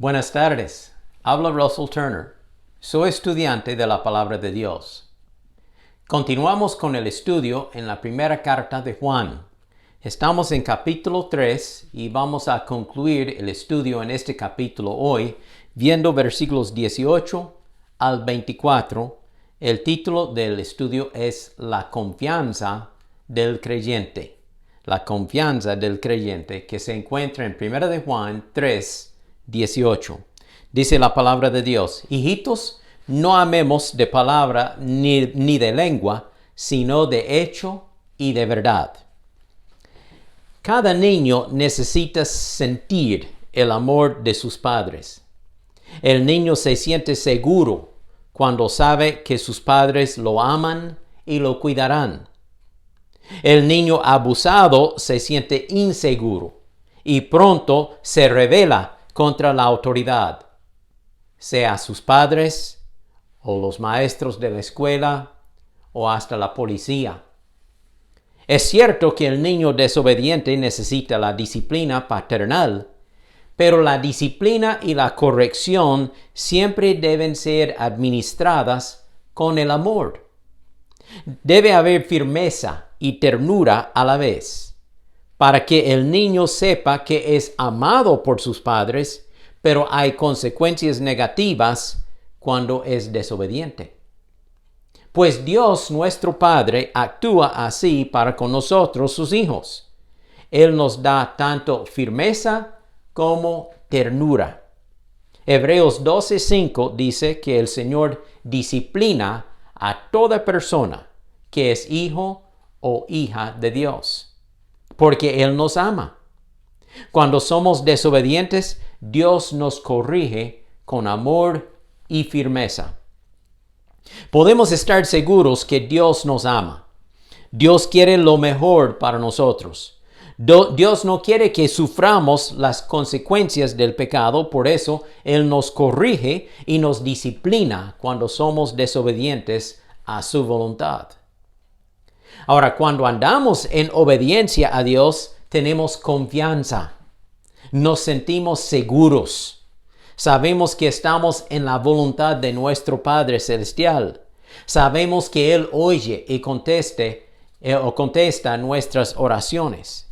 Buenas tardes. Habla Russell Turner. Soy estudiante de la Palabra de Dios. Continuamos con el estudio en la primera carta de Juan. Estamos en capítulo 3 y vamos a concluir el estudio en este capítulo hoy, viendo versículos 18 al 24. El título del estudio es La confianza del creyente. La confianza del creyente, que se encuentra en 1 de Juan 3, 18. Dice la palabra de Dios: Hijitos, no amemos de palabra ni de lengua, sino de hecho y de verdad. Cada niño necesita sentir el amor de sus padres. El niño se siente seguro cuando sabe que sus padres lo aman y lo cuidarán. El niño abusado se siente inseguro y pronto se rebela contra la autoridad, sea sus padres o los maestros de la escuela o hasta la policía. Es cierto que el niño desobediente necesita la disciplina paternal, pero la disciplina y la corrección siempre deben ser administradas con el amor. Debe haber firmeza y ternura a la vez, para que el niño sepa que es amado por sus padres, pero hay consecuencias negativas cuando es desobediente. Pues Dios, nuestro Padre, actúa así para con nosotros, sus hijos. Él nos da tanto firmeza como ternura. Hebreos 12:5 dice que el Señor disciplina a toda persona que es hijo o hija de Dios, porque Él nos ama. Cuando somos desobedientes, Dios nos corrige con amor y firmeza. Podemos estar seguros que Dios nos ama. Dios quiere lo mejor para nosotros. Dios no quiere que suframos las consecuencias del pecado, por eso Él nos corrige y nos disciplina cuando somos desobedientes a su voluntad. Ahora, cuando andamos en obediencia a Dios, tenemos confianza. Nos sentimos seguros. Sabemos que estamos en la voluntad de nuestro Padre Celestial. Sabemos que Él oye y contesta nuestras oraciones.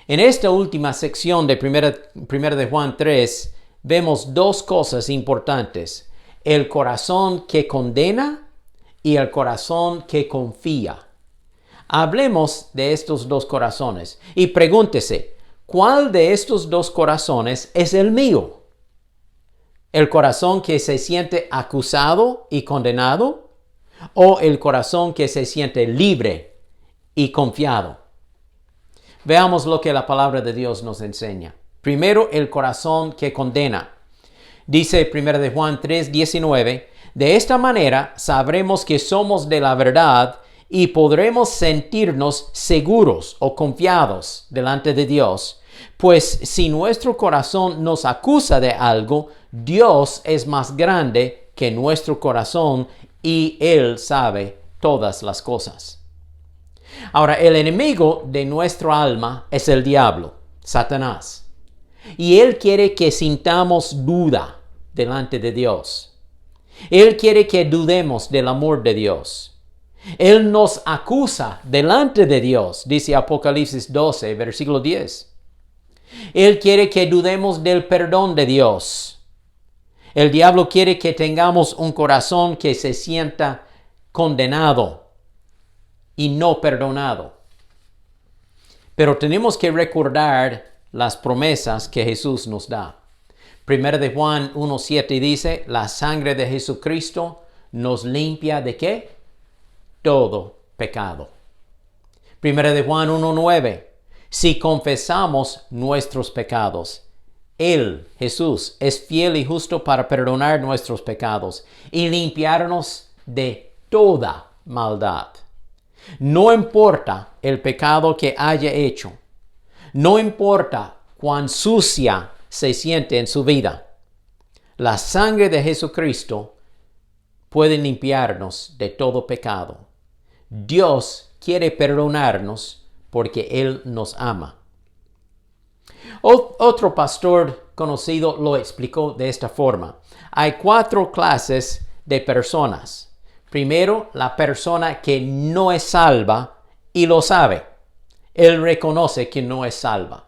En esta última sección de 1 de Juan 3, vemos dos cosas importantes: el corazón que condena y el corazón que confía. Hablemos de estos dos corazones y pregúntese, ¿cuál de estos dos corazones es el mío? ¿El corazón que se siente acusado y condenado? ¿O el corazón que se siente libre y confiado? Veamos lo que la palabra de Dios nos enseña. Primero, el corazón que condena. Dice 1 de Juan 3:19, de esta manera sabremos que somos de la verdad y podremos sentirnos seguros o confiados delante de Dios. Pues si nuestro corazón nos acusa de algo, Dios es más grande que nuestro corazón y Él sabe todas las cosas. Ahora, el enemigo de nuestro alma es el diablo, Satanás. Y él quiere que sintamos duda delante de Dios. Él quiere que dudemos del amor de Dios. Él nos acusa delante de Dios, dice Apocalipsis 12, versículo 10. Él quiere que dudemos del perdón de Dios. El diablo quiere que tengamos un corazón que se sienta condenado y no perdonado. Pero tenemos que recordar las promesas que Jesús nos da. 1 de Juan 1:7 dice, la sangre de Jesucristo nos limpia ¿de qué? Todo pecado. 1 de Juan 1:9, si confesamos nuestros pecados, Él, Jesús, es fiel y justo para perdonar nuestros pecados y limpiarnos de toda maldad. No importa el pecado que haya hecho. No importa cuán sucia se siente en su vida. La sangre de Jesucristo puede limpiarnos de todo pecado. Dios quiere perdonarnos porque Él nos ama. Otro pastor conocido lo explicó de esta forma. Hay 4 clases de personas. Primero, la persona que no es salva y lo sabe. Él reconoce que no es salva.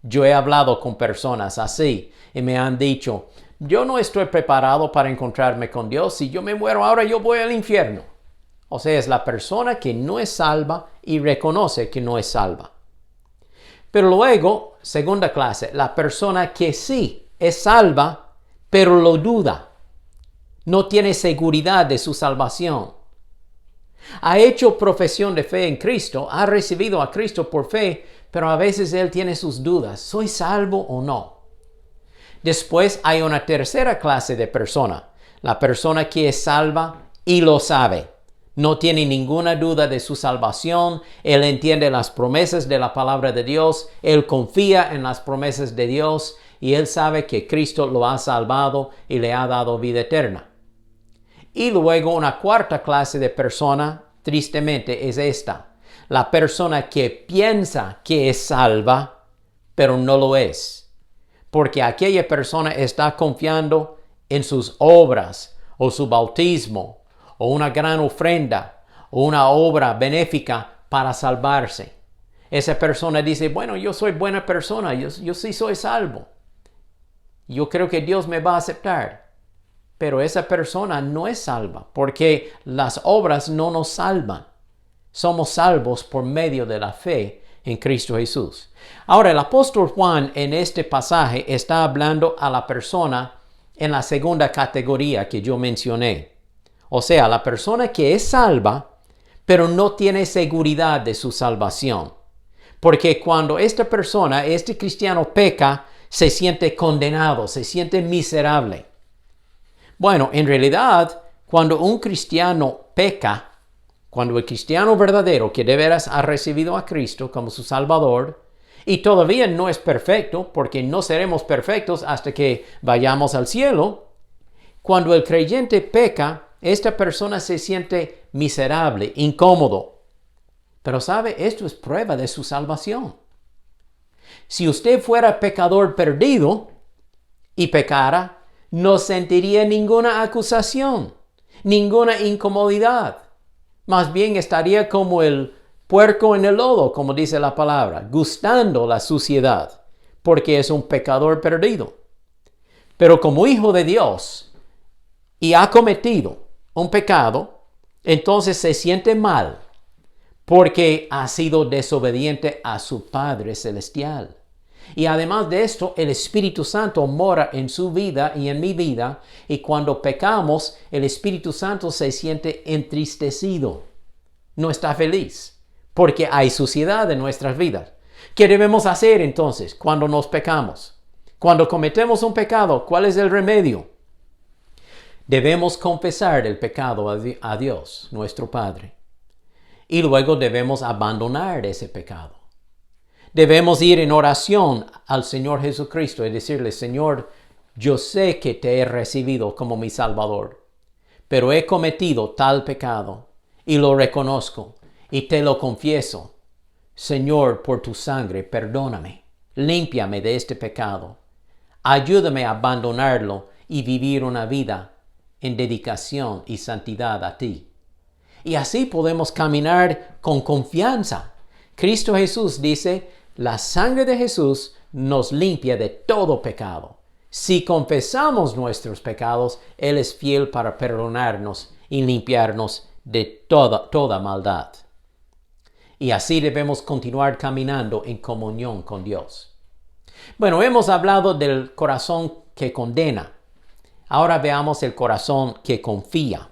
Yo he hablado con personas así y me han dicho, yo no estoy preparado para encontrarme con Dios. Si yo me muero ahora, yo voy al infierno. O sea, es la persona que no es salva y reconoce que no es salva. Pero luego, segunda clase, la persona que sí es salva, pero lo duda. No tiene seguridad de su salvación. Ha hecho profesión de fe en Cristo, ha recibido a Cristo por fe, pero a veces él tiene sus dudas. ¿Soy salvo o no? Después hay una tercera clase de persona. La persona que es salva y lo sabe. No tiene ninguna duda de su salvación. Él entiende las promesas de la palabra de Dios. Él confía en las promesas de Dios y él sabe que Cristo lo ha salvado y le ha dado vida eterna. Y luego una cuarta clase de persona, tristemente, es esta. La persona que piensa que es salva, pero no lo es. Porque aquella persona está confiando en sus obras o su bautismo o una gran ofrenda o una obra benéfica para salvarse. Esa persona dice, bueno, yo soy buena persona, yo sí soy salvo. Yo creo que Dios me va a aceptar. Pero esa persona no es salva, porque las obras no nos salvan. Somos salvos por medio de la fe en Cristo Jesús. Ahora, el apóstol Juan en este pasaje está hablando a la persona en la segunda categoría que yo mencioné. O sea, la persona que es salva, pero no tiene seguridad de su salvación. Porque cuando esta persona, este cristiano peca, se siente condenado, se siente miserable. Bueno, en realidad, cuando un cristiano peca, cuando el cristiano verdadero que de veras ha recibido a Cristo como su Salvador, y todavía no es perfecto, porque no seremos perfectos hasta que vayamos al cielo, cuando el creyente peca, esta persona se siente miserable, incómodo. Pero sabe, esto es prueba de su salvación. Si usted fuera pecador perdido y pecara, no sentiría ninguna acusación, ninguna incomodidad. Más bien estaría como el puerco en el lodo, como dice la palabra, gustando la suciedad, porque es un pecador perdido. Pero como hijo de Dios y ha cometido un pecado, entonces se siente mal, porque ha sido desobediente a su Padre Celestial. Y además de esto, el Espíritu Santo mora en su vida y en mi vida, y cuando pecamos, el Espíritu Santo se siente entristecido. No está feliz, porque hay suciedad en nuestras vidas. ¿Qué debemos hacer entonces cuando nos pecamos? Cuando cometemos un pecado, ¿cuál es el remedio? Debemos confesar el pecado a Dios, nuestro Padre. Y luego debemos abandonar ese pecado. Debemos ir en oración al Señor Jesucristo y decirle, Señor, yo sé que te he recibido como mi Salvador, pero he cometido tal pecado y lo reconozco y te lo confieso. Señor, por tu sangre, perdóname, límpiame de este pecado. Ayúdame a abandonarlo y vivir una vida en dedicación y santidad a ti. Y así podemos caminar con confianza. Cristo Jesús dice, la sangre de Jesús nos limpia de todo pecado. Si confesamos nuestros pecados, Él es fiel para perdonarnos y limpiarnos de toda maldad. Y así debemos continuar caminando en comunión con Dios. Bueno, hemos hablado del corazón que condena. Ahora veamos el corazón que confía.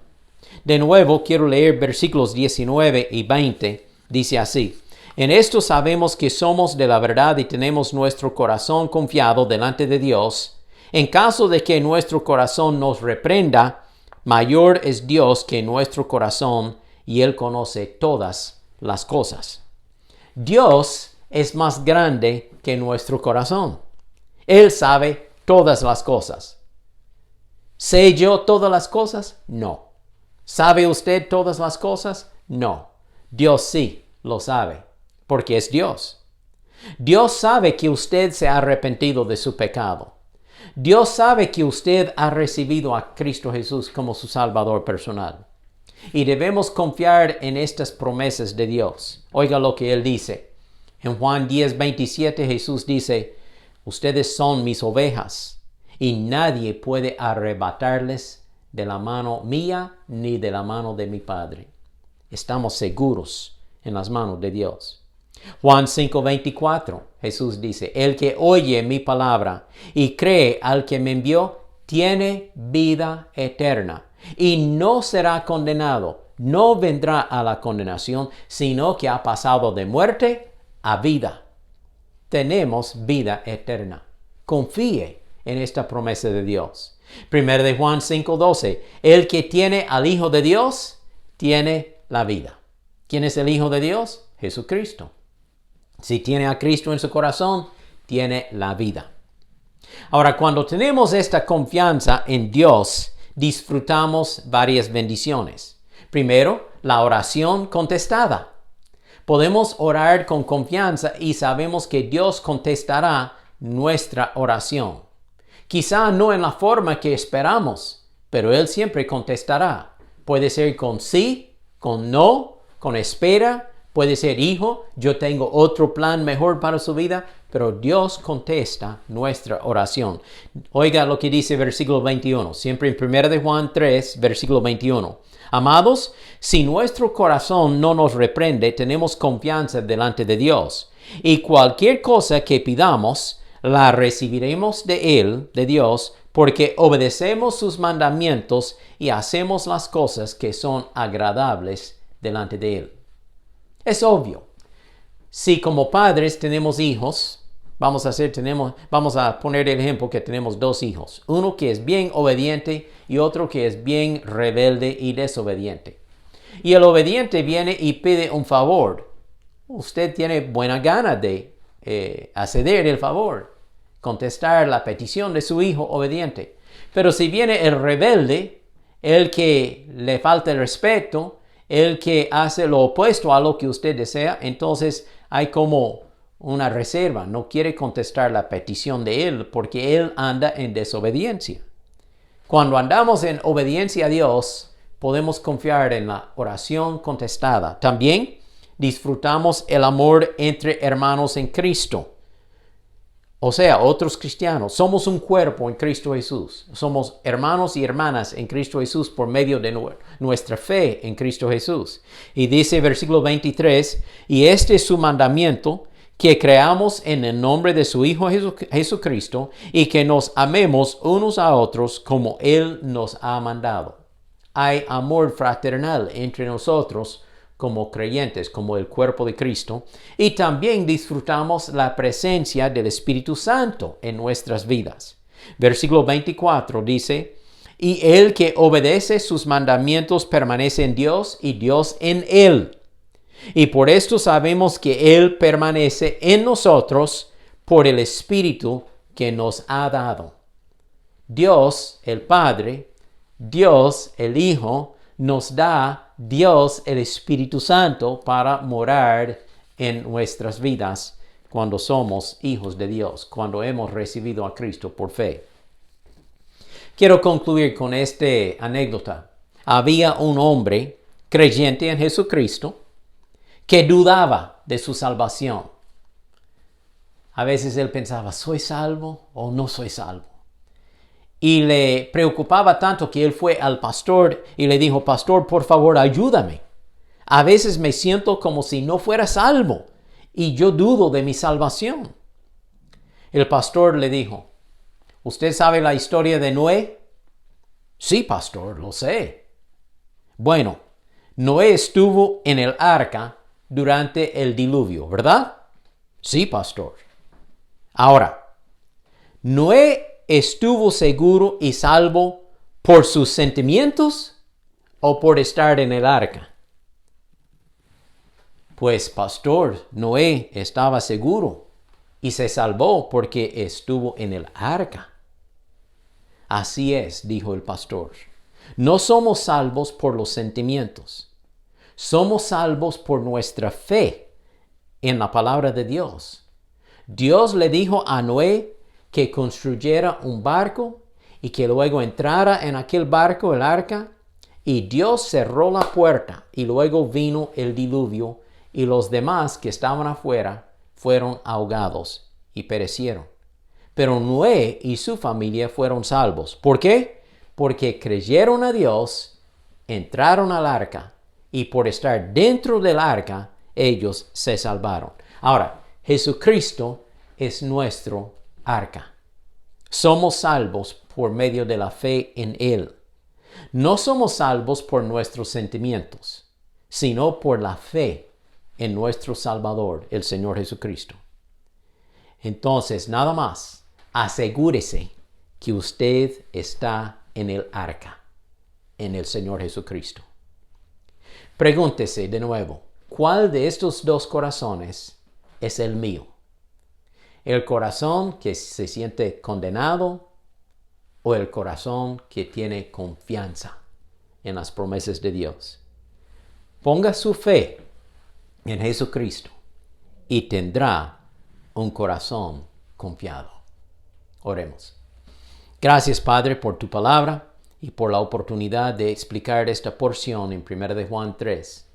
De nuevo, quiero leer versículos 19 y 20. Dice así, en esto sabemos que somos de la verdad y tenemos nuestro corazón confiado delante de Dios. En caso de que nuestro corazón nos reprenda, mayor es Dios que nuestro corazón y Él conoce todas las cosas. Dios es más grande que nuestro corazón. Él sabe todas las cosas. ¿Sé yo todas las cosas? No. ¿Sabe usted todas las cosas? No. Dios sí lo sabe, porque es Dios. Dios sabe que usted se ha arrepentido de su pecado. Dios sabe que usted ha recibido a Cristo Jesús como su Salvador personal. Y debemos confiar en estas promesas de Dios. Oiga lo que Él dice. En Juan 10:27 Jesús dice, ustedes son mis ovejas, y nadie puede arrebatarles de la mano mía ni de la mano de mi Padre. Estamos seguros en las manos de Dios. Juan 5:24 Jesús dice, el que oye mi palabra y cree al que me envió, tiene vida eterna y no será condenado, no vendrá a la condenación, sino que ha pasado de muerte a vida. Tenemos vida eterna. Confíe en esta promesa de Dios. 1 de Juan 5:12, el que tiene al Hijo de Dios, tiene la vida. ¿Quién es el Hijo de Dios? Jesucristo. Si tiene a Cristo en su corazón, tiene la vida. Ahora, cuando tenemos esta confianza en Dios, disfrutamos varias bendiciones. Primero, la oración contestada. Podemos orar con confianza y sabemos que Dios contestará nuestra oración. Quizá no en la forma que esperamos, pero Él siempre contestará. Puede ser con sí, con no, con espera. Puede ser, hijo, yo tengo otro plan mejor para su vida, pero Dios contesta nuestra oración. Oiga lo que dice versículo 21, siempre en 1 de Juan 3, versículo 21. Amados, si nuestro corazón no nos reprende, tenemos confianza delante de Dios. Y cualquier cosa que pidamos, la recibiremos de Él, de Dios, porque obedecemos sus mandamientos y hacemos las cosas que son agradables delante de Él. Es obvio. Si como padres tenemos hijos, vamos a poner el ejemplo que tenemos dos hijos. Uno que es bien obediente y otro que es bien rebelde y desobediente. Y el obediente viene y pide un favor. Usted tiene buena gana de acceder el favor, contestar la petición de su hijo obediente. Pero si viene el rebelde, el que le falta el respeto, el que hace lo opuesto a lo que usted desea, entonces hay como una reserva. No quiere contestar la petición de él porque él anda en desobediencia. Cuando andamos en obediencia a Dios, podemos confiar en la oración contestada. También disfrutamos el amor entre hermanos en Cristo. O sea, otros cristianos. Somos un cuerpo en Cristo Jesús. Somos hermanos y hermanas en Cristo Jesús por medio de nuestra fe en Cristo Jesús. Y dice versículo 23, y este es su mandamiento, que creamos en el nombre de su Hijo Jesucristo y que nos amemos unos a otros como Él nos ha mandado. Hay amor fraternal entre nosotros como creyentes, como el cuerpo de Cristo, y también disfrutamos la presencia del Espíritu Santo en nuestras vidas. Versículo 24 dice, y el que obedece sus mandamientos permanece en Dios y Dios en él. Y por esto sabemos que Él permanece en nosotros por el Espíritu que nos ha dado. Dios, el Padre, Dios, el Hijo, nos da Dios, el Espíritu Santo, para morar en nuestras vidas cuando somos hijos de Dios, cuando hemos recibido a Cristo por fe. Quiero concluir con esta anécdota. Había un hombre creyente en Jesucristo que dudaba de su salvación. A veces él pensaba, ¿soy salvo o no soy salvo? Y le preocupaba tanto que él fue al pastor y le dijo, pastor, por favor, ayúdame. A veces me siento como si no fuera salvo y yo dudo de mi salvación. El pastor le dijo, ¿usted sabe la historia de Noé? Sí, pastor, lo sé. Bueno, Noé estuvo en el arca durante el diluvio, ¿verdad? Sí, pastor. Ahora, Noé ¿estuvo seguro y salvo por sus sentimientos o por estar en el arca? Pues, pastor, Noé estaba seguro y se salvó porque estuvo en el arca. Así es, dijo el pastor. No somos salvos por los sentimientos. Somos salvos por nuestra fe en la palabra de Dios. Dios le dijo a Noé que construyera un barco y que luego entrara en aquel barco el arca, y Dios cerró la puerta y luego vino el diluvio y los demás que estaban afuera fueron ahogados y perecieron. Pero Noé y su familia fueron salvos. ¿Por qué? Porque creyeron a Dios, entraron al arca y por estar dentro del arca ellos se salvaron. Ahora, Jesucristo es nuestro arca. Somos salvos por medio de la fe en Él. No somos salvos por nuestros sentimientos, sino por la fe en nuestro Salvador, el Señor Jesucristo. Entonces, nada más, asegúrese que usted está en el arca, en el Señor Jesucristo. Pregúntese de nuevo, ¿cuál de estos dos corazones es el mío? ¿El corazón que se siente condenado o el corazón que tiene confianza en las promesas de Dios? Ponga su fe en Jesucristo y tendrá un corazón confiado. Oremos. Gracias, Padre, por tu palabra y por la oportunidad de explicar esta porción en 1 de Juan 3.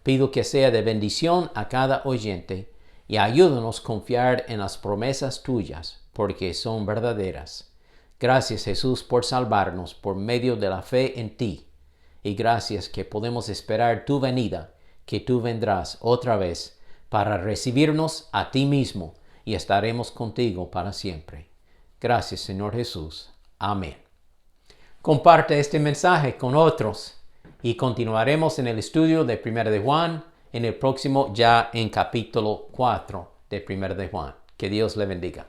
Pido que sea de bendición a cada oyente y ayúdanos a confiar en las promesas tuyas, porque son verdaderas. Gracias, Jesús, por salvarnos por medio de la fe en ti. Y gracias que podemos esperar tu venida, que tú vendrás otra vez para recibirnos a ti mismo y estaremos contigo para siempre. Gracias, Señor Jesús. Amén. Comparte este mensaje con otros y continuaremos en el estudio de 1 de Juan en el próximo, ya en capítulo 4 de 1 de Juan. Que Dios le bendiga.